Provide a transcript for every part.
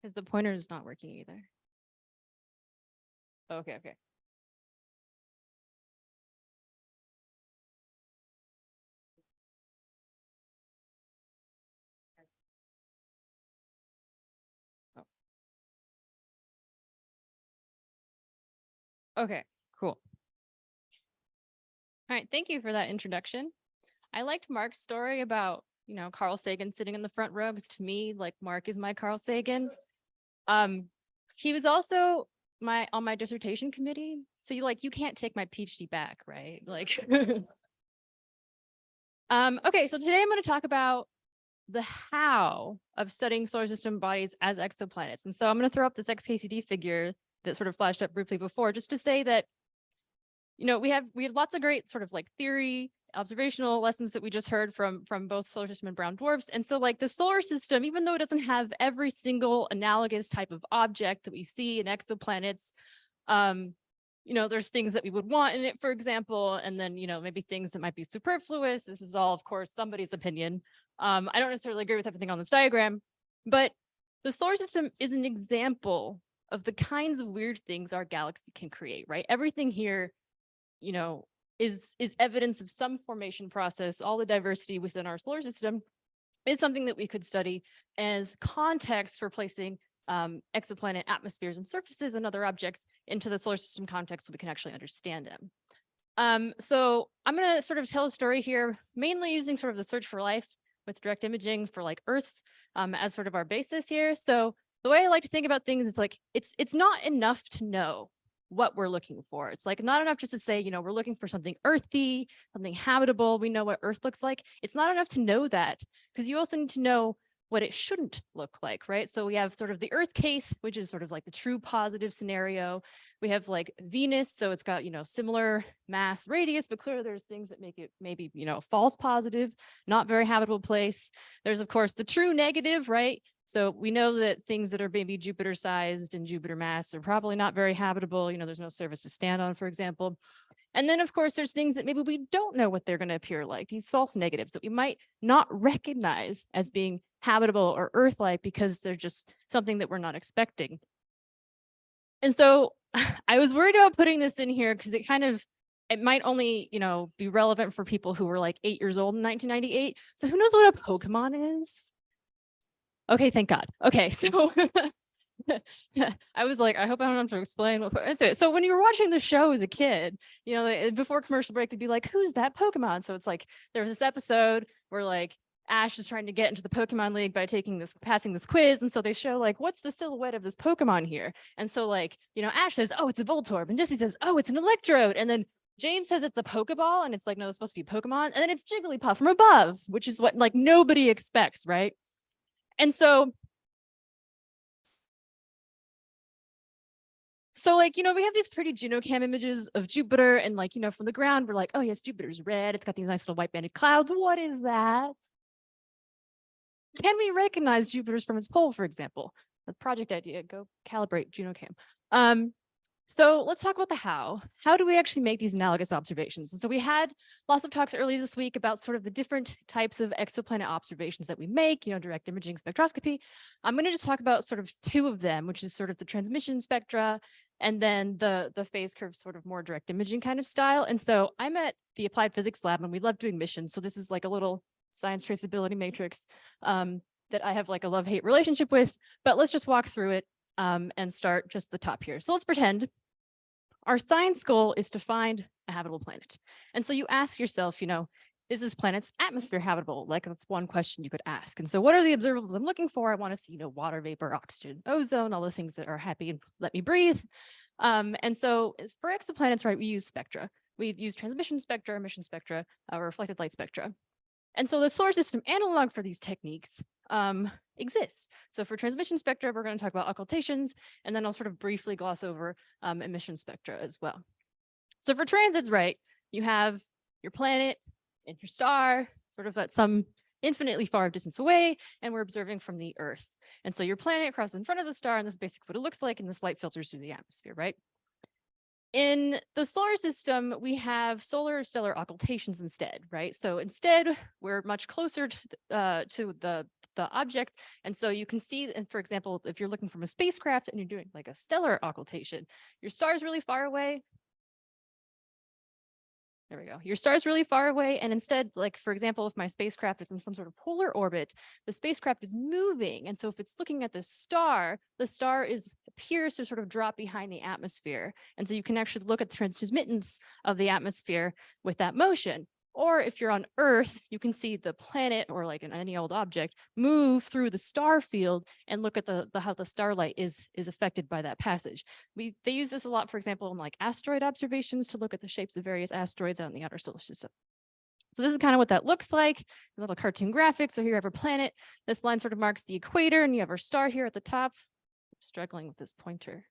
Because the pointer is not working either. Okay, okay. Oh. Okay, cool. All right, thank you for that introduction. I liked Mark's story about, Carl Sagan sitting in the front row, because to me, like, Mark is my Carl Sagan. He was also on my dissertation committee. So you can't take my PhD back, right? Like, okay, so today I'm going to talk about the how of studying solar system bodies as exoplanets. And so I'm going to throw up this XKCD figure that sort of flashed up briefly before, just to say that, we had lots of great sort of like theory, observational lessons that we just heard from both solar system and brown dwarfs. And so like the solar system, even though it doesn't have every single analogous type of object that we see in exoplanets, there's things that we would want in it, for example, and then, maybe things that might be superfluous. This is all, of course, somebody's opinion. I don't necessarily agree with everything on this diagram, but the solar system is an example of the kinds of weird things our galaxy can create, right? Everything here, is evidence of some formation process. All the diversity within our solar system is something that we could study as context for placing exoplanet atmospheres and surfaces and other objects into the solar system context so we can actually understand them. So I'm going to sort of tell a story here, mainly using sort of the search for life with direct imaging for like Earth's as sort of our basis here. So the way I like to think about things is like, it's not enough to know what we're looking for. It's like not enough just to say, we're looking for something earthy, something habitable. We know what Earth looks like. It's not enough to know that, because you also need to know what it shouldn't look like, right? So we have sort of the Earth case, which is sort of like the true positive scenario. We have like Venus, so it's got, similar mass radius, but clearly there's things that make it maybe, false positive, not very habitable place. There's, of course, the true negative, right? So we know that things that are maybe Jupiter sized and Jupiter mass are probably not very habitable. There's no surface to stand on, for example. And then, of course, there's things that maybe we don't know what they're going to appear like, these false negatives that we might not recognize as being habitable or Earth-like because they're just something that we're not expecting. And so I was worried about putting this in here because it might only, be relevant for people who were like 8 years old in 1998. So who knows what a Pokemon is? Okay, thank God. Okay, so I was like, I hope I don't have to explain what. So when you were watching the show as a kid, before commercial break, they'd be like, who's that Pokemon? So it's like, there was this episode where like Ash is trying to get into the Pokemon League by passing this quiz. And so they show like, what's the silhouette of this Pokemon here? And so like, Ash says, oh, it's a Voltorb. And Jesse says, oh, it's an Electrode. And then James says it's a Pokeball. And it's like, no, it's supposed to be Pokemon. And then it's Jigglypuff from above, which is what like nobody expects, right? And so like, we have these pretty GenoCam images of Jupiter and like, from the ground, we're like, oh yes, Jupiter's red. It's got these nice little white banded clouds. What is that? Can we recognize Jupiter's from its pole, for example? The project idea, go calibrate GenoCam. So let's talk about the how. How do we actually make these analogous observations? And so we had lots of talks earlier this week about sort of the different types of exoplanet observations that we make, direct imaging, spectroscopy. I'm going to just talk about sort of two of them, which is sort of the transmission spectra and then the phase curve sort of more direct imaging kind of style. And so I'm at the applied physics lab and we love doing missions. So this is like a little science traceability matrix that I have like a love-hate relationship with, but let's just walk through it. And start just the top here. So let's pretend our science goal is to find a habitable planet. And so you ask yourself, is this planet's atmosphere habitable? Like that's one question you could ask. And so what are the observables I'm looking for? I want to see, water vapor, oxygen, ozone, all the things that are happy and let me breathe. And so for exoplanets, right, we use spectra. We use transmission spectra, emission spectra, reflected light spectra. And so the solar system analog for these techniques exists. So for transmission spectra, we're going to talk about occultations, and then I'll sort of briefly gloss over emission spectra as well. So for transits, right, you have your planet and your star, sort of at some infinitely far distance away, and we're observing from the Earth. And so your planet crosses in front of the star, and this is basically what it looks like, and this light filters through the atmosphere, right? In the solar system, we have solar stellar occultations instead, right? So instead, we're much closer to the the object. And so you can see, and for example, if you're looking from a spacecraft and you're doing like a stellar occultation, your star is really far away. There we go. Your star is really far away. And instead, like, for example, if my spacecraft is in some sort of polar orbit, the spacecraft is moving. And so if it's looking at the star appears to sort of drop behind the atmosphere. And so you can actually look at the transmittance of the atmosphere with that motion. Or if you're on Earth, you can see the planet or like any old object move through the star field and look at how the starlight is affected by that passage. They use this a lot, for example, in like asteroid observations to look at the shapes of various asteroids out in the outer solar system. So this is kind of what that looks like, a little cartoon graphic. So here you have our planet. This line sort of marks the equator, and you have our star here at the top. I'm struggling with this pointer.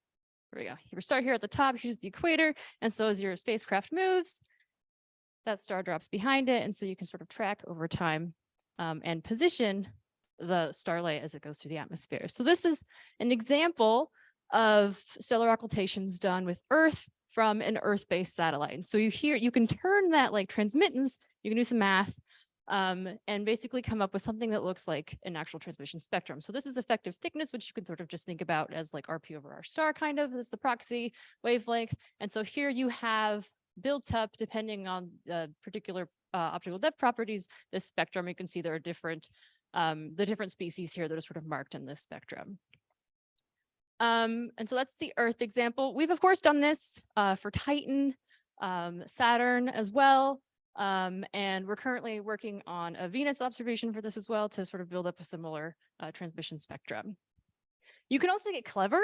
There we go. You have our star here at the top. Here's the equator. And so as your spacecraft moves, that star drops behind it. And so you can sort of track over time and position the starlight as it goes through the atmosphere. So this is an example of stellar occultations done with Earth from an Earth-based satellite. And so you can turn that like transmittance, you can do some math and basically come up with something that looks like an actual transmission spectrum. So this is effective thickness, which you can sort of just think about as like RP over R star kind of as the proxy wavelength. And so here you have built up, depending on the particular optical depth properties, this spectrum. You can see there are different, the different species here that are sort of marked in this spectrum. And so that's the Earth example. We've of course done this for Titan, Saturn as well. And we're currently working on a Venus observation for this as well to sort of build up a similar transmission spectrum. You can also get clever.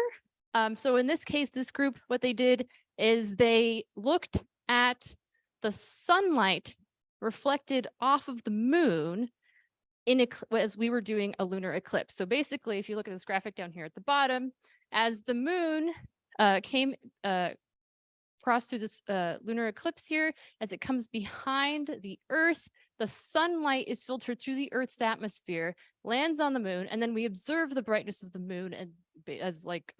So in this case, this group, what they did is they looked at the sunlight reflected off of the moon as we were doing a lunar eclipse. So basically, if you look at this graphic down here at the bottom, as the moon crossed through this lunar eclipse here, as it comes behind the Earth, the sunlight is filtered through the Earth's atmosphere, lands on the moon, and then we observe the brightness of the moon as like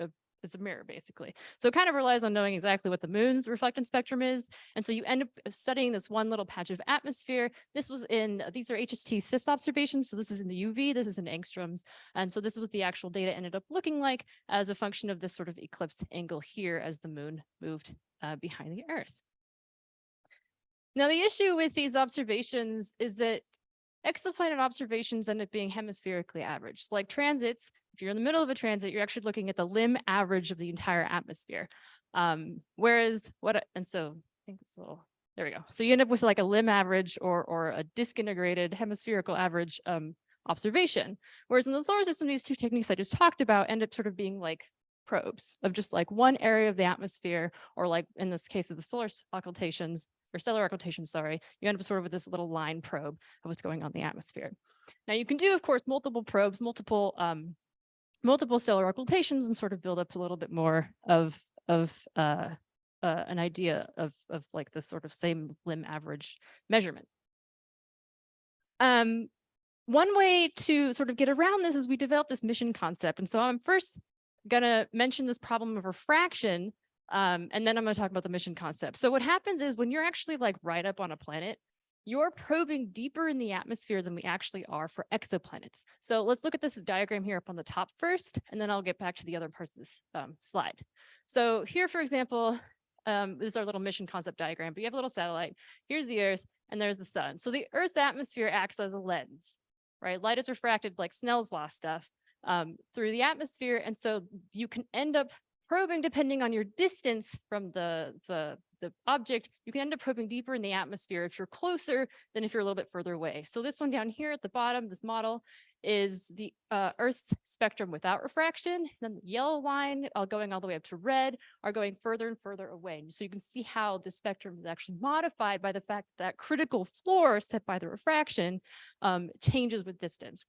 as a mirror, basically. So it kind of relies on knowing exactly what the moon's reflectance spectrum is. And so you end up studying this one little patch of atmosphere. These are HST CIS observations. So this is in the UV, this is in angstroms. And so this is what the actual data ended up looking like as a function of this sort of eclipse angle here as the moon moved behind the Earth. Now, the issue with these observations is that exoplanet observations end up being hemispherically averaged. Like transits, if you're in the middle of a transit, you're actually looking at the limb average of the entire atmosphere. And so I think it's a little, there we go. So you end up with like a limb average or a disintegrated hemispherical average observation. Whereas in the solar system, these two techniques I just talked about end up sort of being like probes of just like one area of the atmosphere, or like in this case of the stellar occultations, sorry, you end up sort of with this little line probe of what's going on in the atmosphere. Now you can do, of course, multiple probes, multiple stellar occultations, and sort of build up a little bit more of an idea of like this sort of same limb average measurement. One way to sort of get around this is we developed this mission concept. And so I'm first gonna mention this problem of refraction, and then I'm gonna talk about the mission concept. So what happens is when you're actually like right up on a planet, you're probing deeper in the atmosphere than we actually are for exoplanets. So let's look at this diagram here up on the top first, and then I'll get back to the other parts of this slide. So here, for example, this is our little mission concept diagram, but you have a little satellite. Here's the Earth, and there's the sun. So the Earth's atmosphere acts as a lens, right? Light is refracted like Snell's law stuff through the atmosphere. And so you can end up probing, depending on your distance from the object, you can end up probing deeper in the atmosphere if you're closer than if you're a little bit further away. So this one down here at the bottom, this model, is the Earth's spectrum without refraction. Then the yellow line going all the way up to red are going further and further away. So you can see how the spectrum is actually modified by the fact that critical floor set by the refraction changes with distance.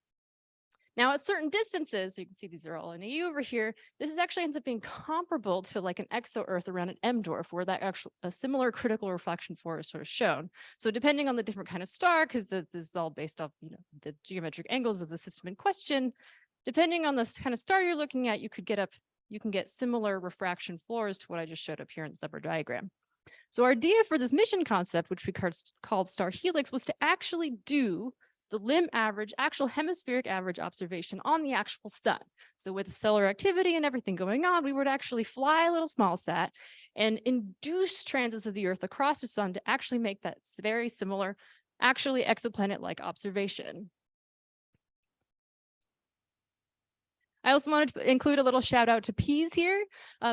Now, at certain distances, so you can see these are all in AU over here, this actually ends up being comparable to like an exo-Earth around an M dwarf, where that actually a similar critical reflection floor is sort of shown. So depending on the different kind of star, because this is all based off the geometric angles of the system in question, depending on the kind of star you're looking at, you can get similar refraction floors to what I just showed up here in the separate diagram. So our idea for this mission concept, which we called Star Helix, was to actually do the limb average, actual hemispheric average observation on the actual sun. So with stellar activity and everything going on, we would actually fly a little small sat and induce transits of the Earth across the sun to actually make that very similar, actually exoplanet-like observation. I also wanted to include a little shout out to PEAS here.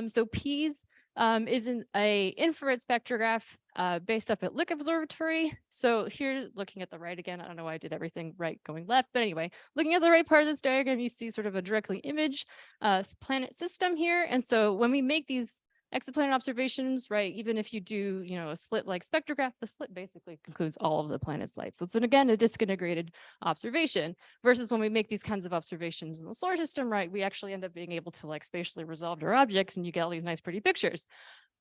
So PEAS is an infrared spectrograph based up at Lick Observatory. So here's looking at the right again. I don't know why I did everything right going left, but anyway, looking at the right part of this diagram, you see sort of a directly image planet system here. And so when we make these exoplanet observations, right, even if you do, a slit-like spectrograph, the slit basically includes all of the planet's light. So it's again a disk integrated observation versus when we make these kinds of observations in the solar system, right, we actually end up being able to like spatially resolve our objects and you get all these nice pretty pictures.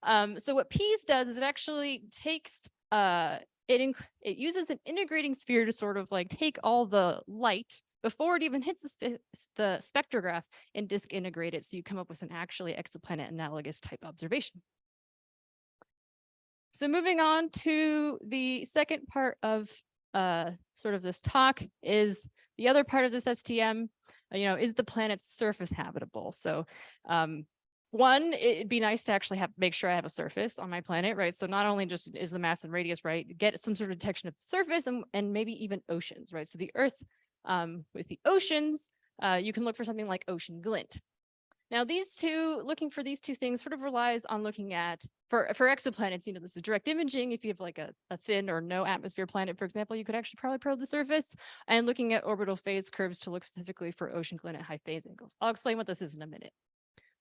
So what PEAS does is it actually takes it uses an integrating sphere to sort of like take all the light before it even hits the spectrograph and disk integrate it, so you come up with an actually exoplanet analogous type observation. So moving on to the second part of sort of this talk is the other part of this STM, is the planet's surface habitable? So one, it'd be nice to actually make sure I have a surface on my planet, right? So not only just is the mass and radius, right, get some sort of detection of the surface and maybe even oceans, right? So the Earth with the oceans, you can look for something like ocean glint. Now, looking for these two things sort of relies on looking at, for exoplanets, this is direct imaging. If you have like a thin or no atmosphere planet, for example, you could actually probably probe the surface, and looking at orbital phase curves to look specifically for ocean glint at high phase angles. I'll explain what this is in a minute.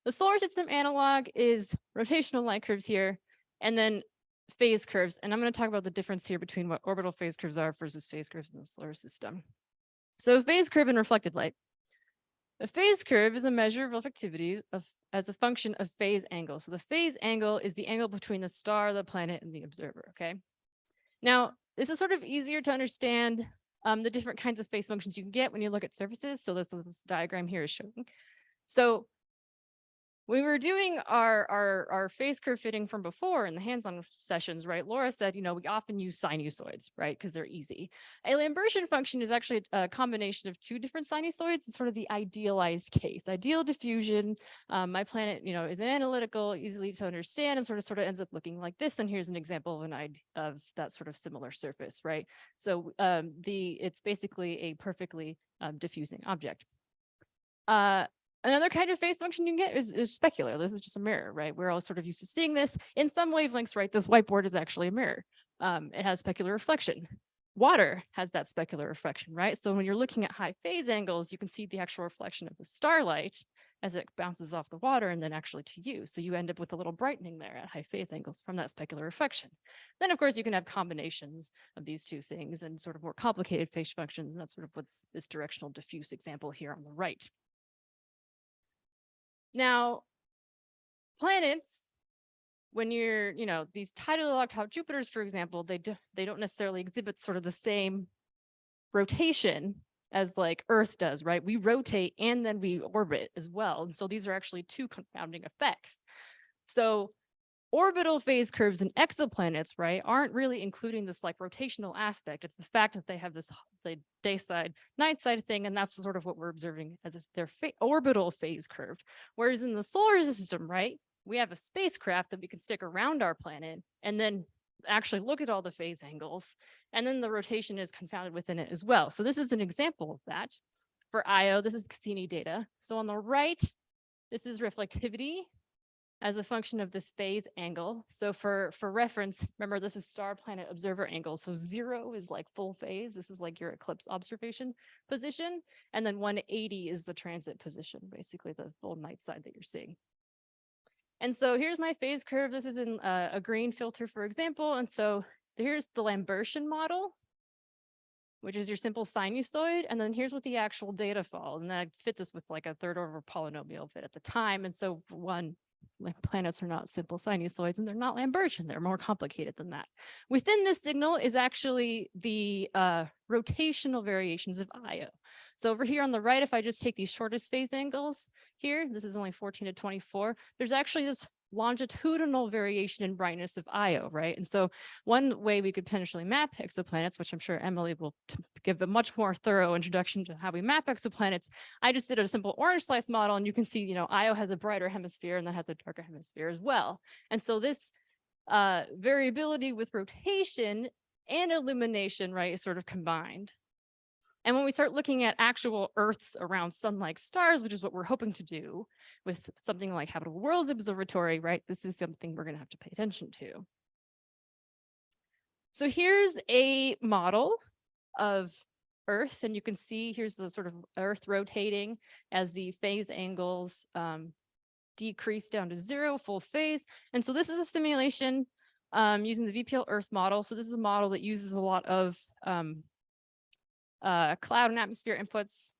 The solar system analog is rotational line curves here, and then phase curves. And I'm going to talk about the difference here between what orbital phase curves are versus phase curves in the solar system. So phase curve and reflected light. A phase curve is a measure of reflectivity as a function of phase angle. So the phase angle is the angle between the star, the planet, and the observer, okay? Now, this is sort of easier to understand the different kinds of phase functions you can get when you look at surfaces. So this diagram here is showing. So we were doing our phase curve fitting from before in the hands-on sessions, right? Laura said, we often use sinusoids, right? Because they're easy. A Lambertian function is actually a combination of two different sinusoids. It's sort of the idealized case. Ideal diffusion, my planet, is analytical, easily to understand, and sort of ends up looking like this. And here's an example of that sort of similar surface, right? So it's basically a perfectly diffusing object. Another kind of phase function you can get is specular. This is just a mirror, right? We're all sort of used to seeing this in some wavelengths, right? This whiteboard is actually a mirror. It has specular reflection. Water has that specular reflection, right? So when you're looking at high phase angles, you can see the actual reflection of the starlight as it bounces off the water and then actually to you. So you end up with a little brightening there at high phase angles from that specular reflection. Then, of course, you can have combinations of these two things and sort of more complicated phase functions. And that's sort of what's this directional diffuse example here on the right. Now, planets, when you're, these tidally locked hot Jupiters, for example, they don't necessarily exhibit sort of the same rotation as like Earth does, right? We rotate and then we orbit as well. And so these are actually two confounding effects. So orbital phase curves in exoplanets, right, aren't really including this like rotational aspect. It's the fact that they have this day side, night side thing, and that's sort of what we're observing as if they're orbital phase curve. Whereas in the solar system, right, we have a spacecraft that we can stick around our planet and then actually look at all the phase angles, and then the rotation is confounded within it as well. So this is an example of that. For Io, this is Cassini data. So on the right, this is reflectivity as a function of this phase angle. So for reference, remember this is star planet observer angle. So 0 is like full phase. This is like your eclipse observation position. And then 180 is the transit position, basically the full night side that you're seeing. And so here's my phase curve. This is in a green filter, for example. And so here's the Lambertian model, which is your simple sinusoid. And then here's what the actual data fall. And then I fit this with like a third order polynomial fit at the time. And so planets are not simple sinusoids and they're not Lambertian. They're more complicated than that. Within this signal is actually the rotational variations of Io. So over here on the right, if I just take these shortest phase angles here, this is only 14 to 24, there's actually this longitudinal variation in brightness of Io, right? And so one way we could potentially map exoplanets, which I'm sure Emily will give a much more thorough introduction to how we map exoplanets. I just did a simple orange slice model, and you can see, Io has a brighter hemisphere and then has a darker hemisphere as well. And so this variability with rotation and illumination, right, is sort of combined. And when we start looking at actual Earths around sun-like stars, which is what we're hoping to do with something like Habitable Worlds Observatory, right, this is something we're going to have to pay attention to. So here's a model of Earth, and you can see here's the sort of Earth rotating as the phase angles decrease down to 0, full phase. And so this is a simulation using the VPL Earth model. So this is a model that uses a lot of cloud and atmosphere inputs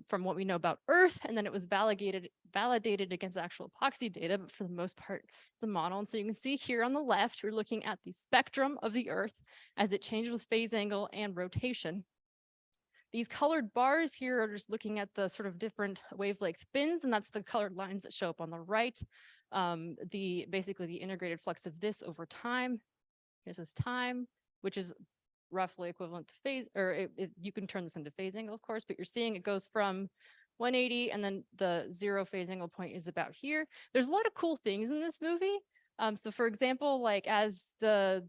from what we know about Earth, and then it was validated against actual epoxy data, but for the most part, the model. And so you can see here on the left, we're looking at the spectrum of the Earth as it changes with phase angle and rotation. These colored bars here are just looking at the sort of different wavelength bins, and that's the colored lines that show up on the right. Basically the integrated flux of this over time. This is time, which is roughly equivalent to phase, or you can turn this into phase angle, of course, but you're seeing it goes from 180 and then the 0 phase angle point is about here. There's a lot of cool things in this movie. So for example, like as the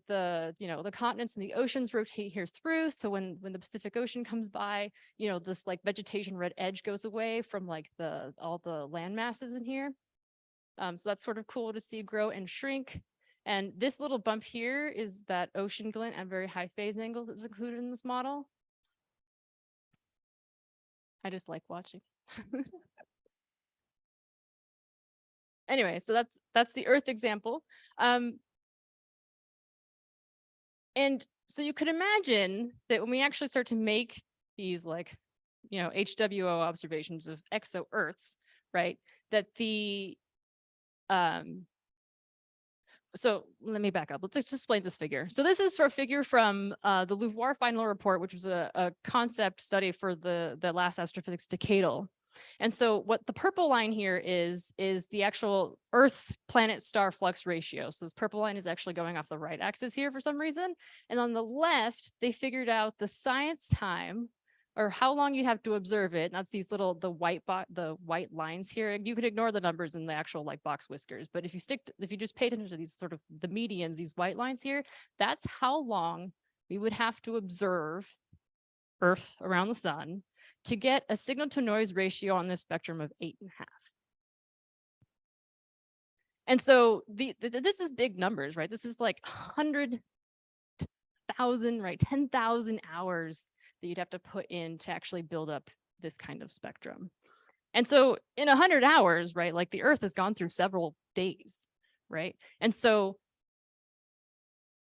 continents and the oceans rotate here through, so when the Pacific Ocean comes by, this like vegetation red edge goes away from like all the land masses in here. So that's sort of cool to see grow and shrink. And this little bump here is that ocean glint at very high phase angles that's included in this model. I just like watching. Anyway, so that's the Earth example. And so you could imagine that when we actually start to make these like, HWO observations of exo-Earths, right, that so let me back up. Let's just explain this figure. So this is for a figure from the Louvoir final report, which was a concept study for the last astrophysics decadal. And so what the purple line here is the actual Earth planet star flux ratio. So this purple line is actually going off the right axis here for some reason. And on the left, they figured out the science time, or how long you have to observe it. And that's these little, the white lines here. You could ignore the numbers in the actual like box whiskers, but if you just pay attention to these sort of the medians, these white lines here, that's how long we would have to observe Earth around the sun to get a signal to noise ratio on this spectrum of 8.5. And so this is big numbers, right? This is like 100,000, right? 10,000 hours that you'd have to put in to actually build up this kind of spectrum. And so in 100 hours, right, like the Earth has gone through several days, right? And so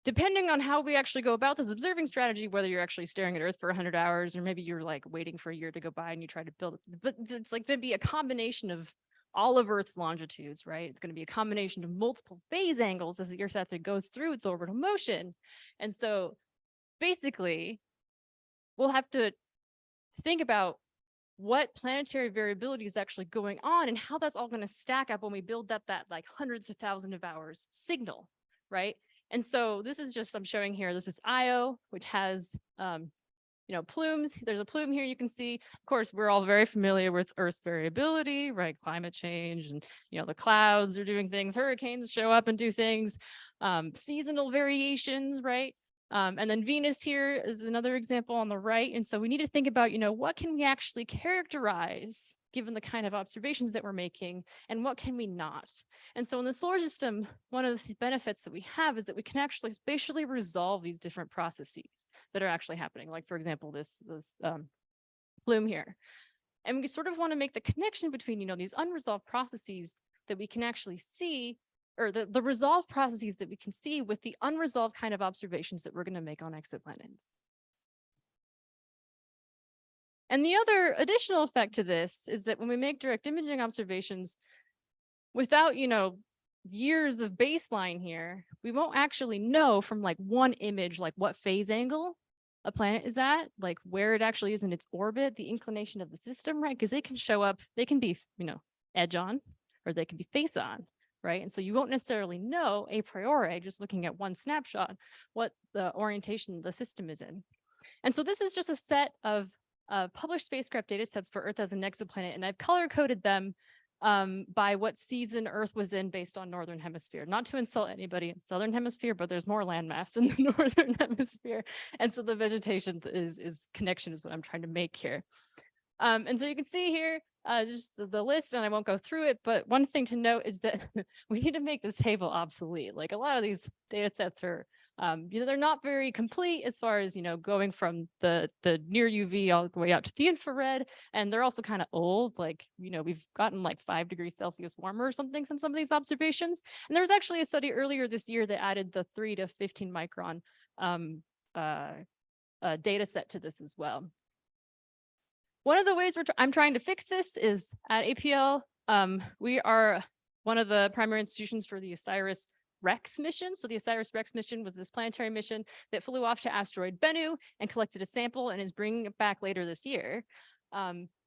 depending on how we actually go about this observing strategy, whether you're actually staring at Earth for 100 hours, or maybe you're like waiting for a year to go by and you try to build it, but it's like going to be a combination of all of Earth's longitudes, right? It's going to be a combination of multiple phase angles as the Earth actually goes through its orbital motion. And so basically, we'll have to think about what planetary variability is actually going on and how that's all going to stack up when we build up that like hundreds of thousands of hours signal, right? And so this is just, I'm showing here, this is Io, which has, plumes. There's a plume here you can see. Of course, we're all very familiar with Earth's variability, right? Climate change and, the clouds are doing things, hurricanes show up and do things, seasonal variations, right? And then Venus here is another example on the right. And so we need to think about, what can we actually characterize given the kind of observations that we're making, and what can we not? And so in the solar system, one of the benefits that we have is that we can actually spatially resolve these different processes that are actually happening. Like, for example, this plume here. And we sort of want to make the connection between, these unresolved processes that we can actually see, or the resolved processes that we can see with the unresolved kind of observations that we're going to make on exoplanets. And the other additional effect to this is that when we make direct imaging observations without, years of baseline here, we won't actually know from like one image, like what phase angle a planet is at, like where it actually is in its orbit, the inclination of the system, right? Because they can show up, they can be, edge on, or they can be face on, right? And so you won't necessarily know a priori, just looking at one snapshot, what the orientation the system is in. And so this is just a set of published spacecraft data sets for Earth as an exoplanet, and I've color coded them by what season Earth was in based on Northern Hemisphere. Not to insult anybody in Southern Hemisphere, but there's more landmass in the Northern Hemisphere. And so the vegetation connection is what I'm trying to make here. And so you can see here just the list, and I won't go through it, but one thing to note is that we need to make this table obsolete. Like a lot of these data sets are, they're not very complete as far as, going from the near UV all the way out to the infrared. And they're also kind of old, like, we've gotten like 5 degrees Celsius warmer or something since some of these observations. And there was actually a study earlier this year that added the 3 to 15 micron data set to this as well. One of the ways I'm trying to fix this is at APL, we are one of the primary institutions for the OSIRIS-REx mission. So the OSIRIS-REx mission was this planetary mission that flew off to asteroid Bennu and collected a sample and is bringing it back later this year.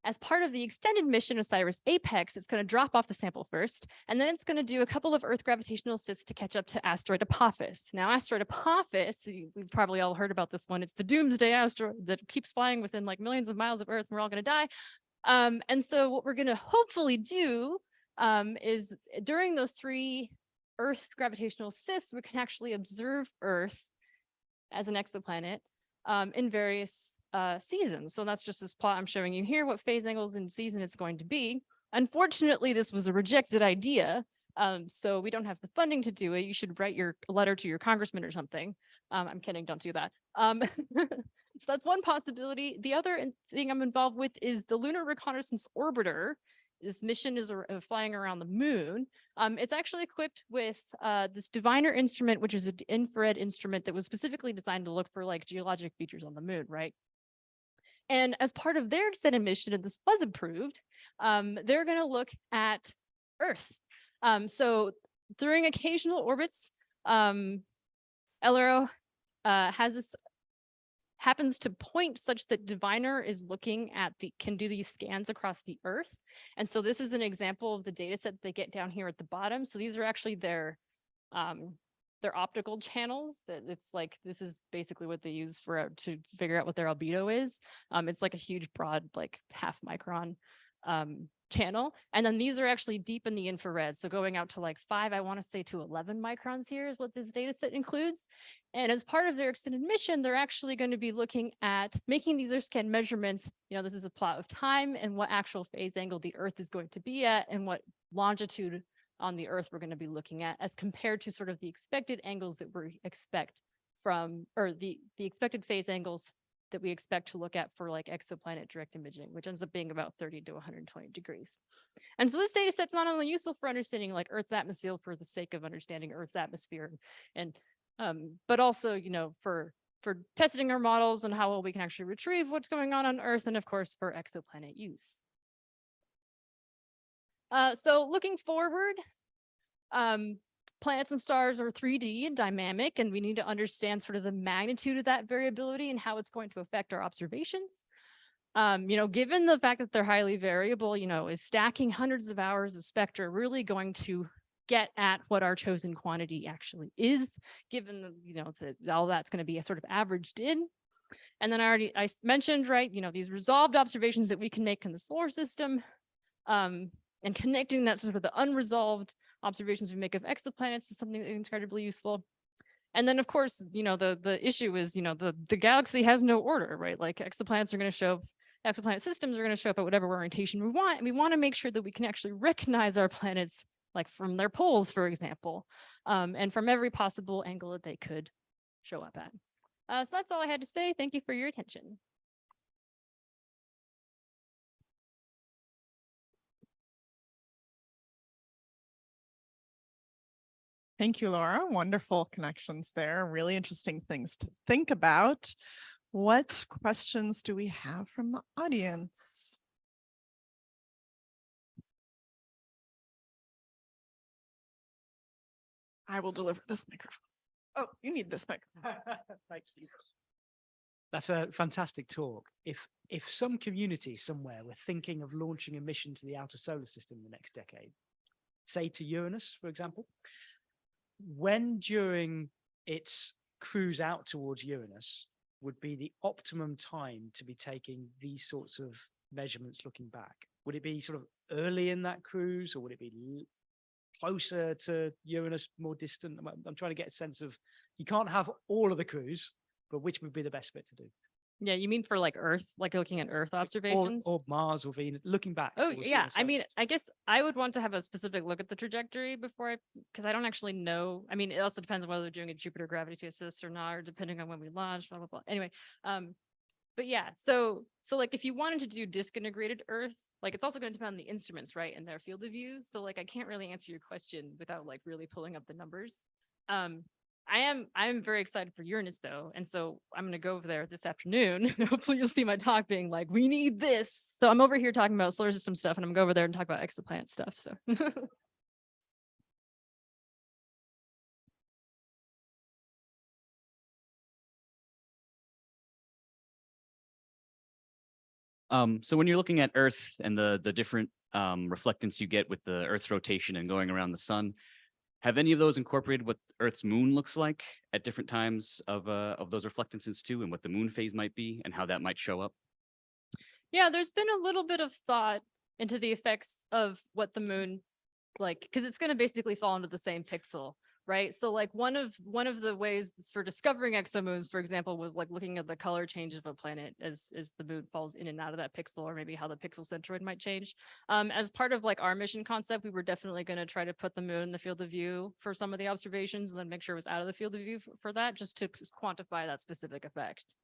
As part of the extended mission OSIRIS-APEX, it's going to drop off the sample first, and then it's going to do a couple of Earth gravitational assists to catch up to asteroid Apophis. Now, asteroid Apophis, we've probably all heard about this one. It's the doomsday asteroid that keeps flying within like millions of miles of Earth, and we're all going to die. And so what we're going to hopefully do is during those 3 Earth gravitational assists, we can actually observe Earth as an exoplanet in various seasons. So that's just this plot I'm showing you here, what phase angles in season it's going to be. Unfortunately, this was a rejected idea, so we don't have the funding to do it. You should write your letter to your congressman or something. I'm kidding, don't do that. So that's one possibility. The other thing I'm involved with is the Lunar Reconnaissance Orbiter. This mission is flying around the moon. It's actually equipped with this diviner instrument, which is an infrared instrument that was specifically designed to look for like geologic features on the moon, right? And as part of their extended mission, and this was approved, they're going to look at Earth. So during occasional orbits, LRO happens to point such that diviner is looking at can do these scans across the Earth. And so this is an example of the data set they get down here at the bottom. So these are actually their optical channels. It's like, this is basically what they use to figure out what their albedo is. It's like a huge broad, like half micron channel. And then these are actually deep in the infrared. So going out to like 5, I want to say to 11 microns here is what this data set includes. And as part of their extended mission, they're actually going to be looking at making these scan measurements. This is a plot of time and what actual phase angle the Earth is going to be at and what longitude on the Earth we're going to be looking at as compared to sort of the expected angles that we expect from, or the expected phase angles that we expect to look at for like exoplanet direct imaging, which ends up being about 30 to 120 degrees. And so this data set's not only useful for understanding like Earth's atmosphere for the sake of understanding Earth's atmosphere, and but also, for testing our models and how well we can actually retrieve what's going on Earth, and of course for exoplanet use. So looking forward, planets and stars are 3D and dynamic, and we need to understand sort of the magnitude of that variability and how it's going to affect our observations. Given the fact that they're highly variable, is stacking hundreds of hours of spectra really going to get at what our chosen quantity actually is, given that all that's going to be sort of averaged in? And then I mentioned, right, these resolved observations that we can make in the solar system, and connecting that sort of the unresolved observations we make of exoplanets is something that's incredibly useful. And then, of course, the issue is, the galaxy has no order, right? Like exoplanet systems are going to show up at whatever orientation we want. And we want to make sure that we can actually recognize our planets, like from their poles, for example, and from every possible angle that they could show up at. So that's all I had to say. Thank you for your attention. Thank you, Laura. Wonderful connections there. Really interesting things to think about. What questions do we have from the audience? I will deliver this microphone. Oh, you need this microphone. Thank you. That's a fantastic talk. If some community somewhere were thinking of launching a mission to the outer solar system in the next decade, say to Uranus, for example, when during its cruise out towards Uranus would be the optimum time to be taking these sorts of measurements looking back? Would it be sort of early in that cruise, or would it be closer to Uranus, more distant? I'm trying to get a sense of, you can't have all of the cruise, but which would be the best bit to do? Yeah, you mean for like Earth, like looking at Earth observations? Or Mars or Venus, looking back. Oh towards yeah, Uranus I mean, surface. I guess I would want to have a specific look at the trajectory before because I don't actually know. I mean, it also depends on whether they're doing a Jupiter gravity assist or not, or depending on when we launch, blah, blah, blah. Anyway, but yeah, so like if you wanted to do disk integrated Earth, like it's also going to depend on the instruments, right, and their field of view. So like I can't really answer your question without like really pulling up the numbers. I'm very excited for Uranus though, and so I'm gonna go over there this afternoon. Hopefully you'll see my talk being like, we need this. So I'm over here talking about solar system stuff, and I'm gonna go over there and talk about exoplanet stuff. So So when you're looking at Earth and the different reflectance you get with the Earth's rotation and going around the sun, have any of those incorporated what Earth's moon looks like at different times of those reflectances too, and what the moon phase might be and how that might show up? yeah, there's been a little bit of thought into the effects of what the moon like, because it's going to basically fall into the same pixel, right? So like one of the ways for discovering exomoons, for example, was like looking at the color change of a planet as the moon falls in and out of that pixel, or maybe how the pixel centroid might change. As part of like our mission concept, we were definitely going to try to put the moon in the field of view for some of the observations, and then make sure it was out of the field of view for that, just to quantify that specific effect.